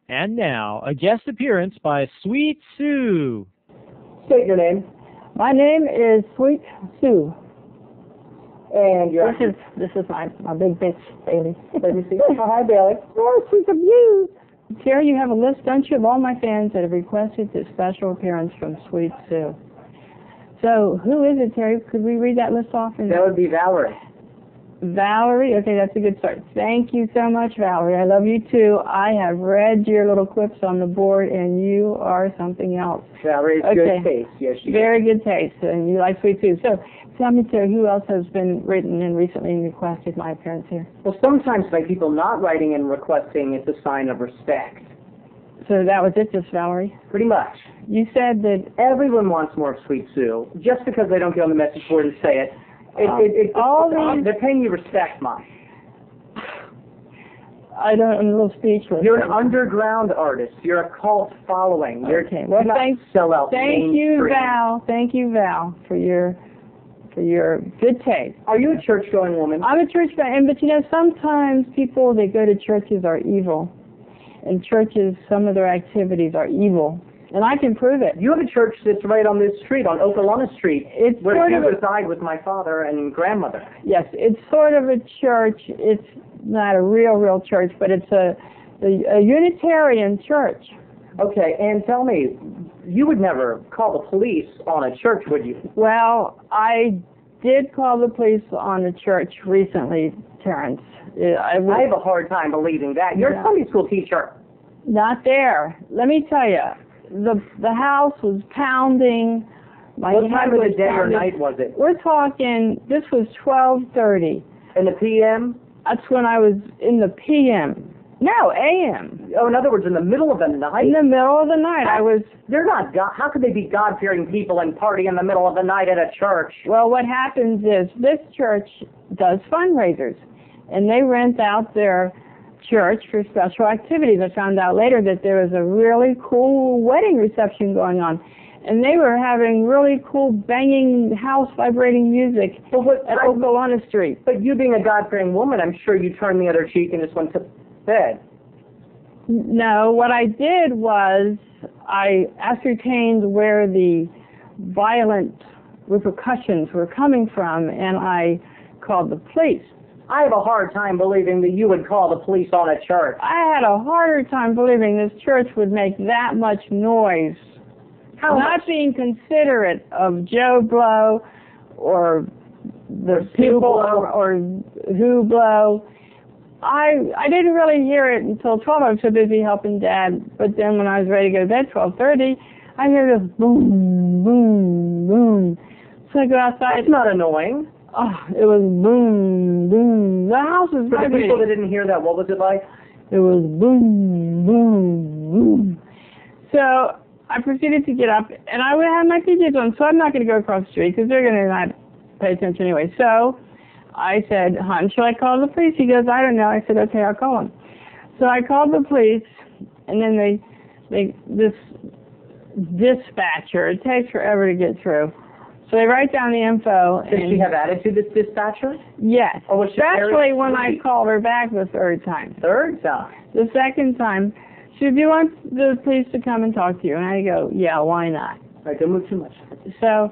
And now, a guest appearance by Sweet Sue. State your name. My name is Sweet Sue. And your This is my big bitch, Bailey. Baby Sue. Oh, hi, Bailey. Oh, she's abused. Terry, you have a list, don't you, of all my fans that have requested this special appearance from Sweet Sue. So, who is it, Terry? Could we read that list off? That would be Valerie. Valerie? Okay, that's a good start. Thank you so much, Valerie. I love you, too. I have read your little clips on the board, and you are something else. Valerie's good taste. Yes, she Very good taste, and you like Sweet Sue. So, tell me, Terry, who else has been written and recently requested my appearance here? Well, sometimes by people not writing and requesting, it's a sign of respect. So that was it, just Valerie? Pretty much. You said that everyone wants more of Sweet Sue, just because they don't get on the message board and say it. They're paying you respect, Mom. I'm a little speechless. You're an underground artist. You're a cult following. Okay. Well, thank you, Val. Thank you, Val, for your good taste. Are you a church-going woman? I'm a church-going, but you know, sometimes people that go to churches are evil. And churches, some of their activities are evil. And I can prove it. You have a church that's right on this street, on Okolona Street, it's where you reside with my father and grandmother. Yes, it's sort of a church. It's not a real church, but it's a Unitarian church. Okay, and tell me, you would never call the police on a church, would you? Well, I did call the police on a church recently, Terrence. I have a hard time believing that. You're a Sunday school teacher. Not there. Let me tell you. The house was pounding. What time of the day or night was it? We're talking, this was 12:30. In the p.m.? That's when I was in the p.m. No, a.m. Oh, in other words, in the middle of the night? In the middle of the night. They're not God. How could they be God-fearing people and party in the middle of the night at a church? Well, what happens is this church does fundraisers, and they rent out their church for special activities. I found out later that there was a really cool wedding reception going on, and they were having really cool banging house vibrating music at Okolona Street. But you being a God-fearing woman, I'm sure you turned the other cheek and just went to bed. No, what I did was I ascertained where the violent repercussions were coming from, and I called the police. I have a hard time believing that you would call the police on a church. I had a harder time believing this church would make that much noise. Not being considerate of Joe Blow or the people or who Blow. I didn't really hear it until 12. I was so busy helping Dad. But then when I was ready to go to bed, 12:30, I hear this boom, boom, boom. So I go outside. That's not annoying. Oh, it was boom, boom. The house was vibrating. For the people that didn't hear that, what was it like? It was boom, boom, boom. So I proceeded to get up, and I would have my PJs on, so I'm not going to go across the street because they're going to not pay attention anyway. So I said, hon, shall I call the police? He goes, I don't know. I said, okay, I'll call them. So I called the police, and then this dispatcher, it takes forever to get through. So they write down the info. Did she have attitude, this dispatcher? Yes. Or was she especially when I called her back the third time. Third time? The second time, she said, do you want the police to come and talk to you? And I go, yeah, why not? All right, don't move too much. So,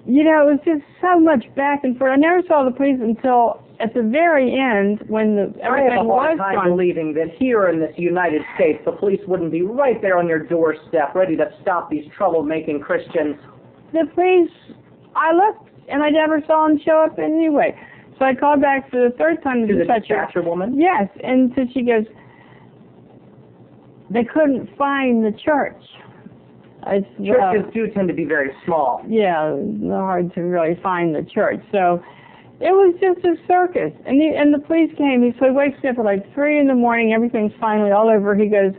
you know, it was just so much back and forth. I never saw the police until at the very end when everything was I have a hard time believing that here in this United States, the police wouldn't be right there on your doorstep, ready to stop these troublemaking Christians. The police, I looked, and I never saw them show up anyway. So I called back for the third time to the dispatcher woman? Yes, and so she goes, they couldn't find the church. Churches do tend to be very small. Yeah, it's hard to really find the church. So it was just a circus. And the police came. So he wakes up at like 3 in the morning. Everything's finally all over. He goes,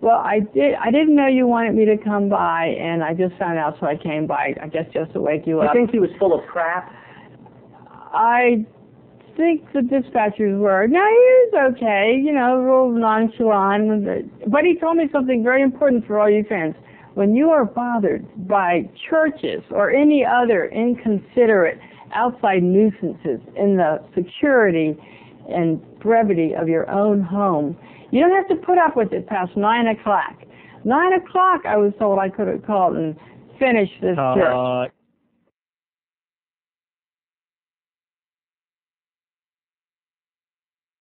well, I didn't know you wanted me to come by, and I just found out, so I came by, I guess, just to wake you up. You think he was full of crap? I think the dispatchers were. No, he was okay, you know, real nonchalant. But he told me something very important for all you fans. When you are bothered by churches or any other inconsiderate outside nuisances in the security and brevity of your own home, You don't have to put up with it past 9 o'clock. 9 o'clock, I was told I could have called and finished this church.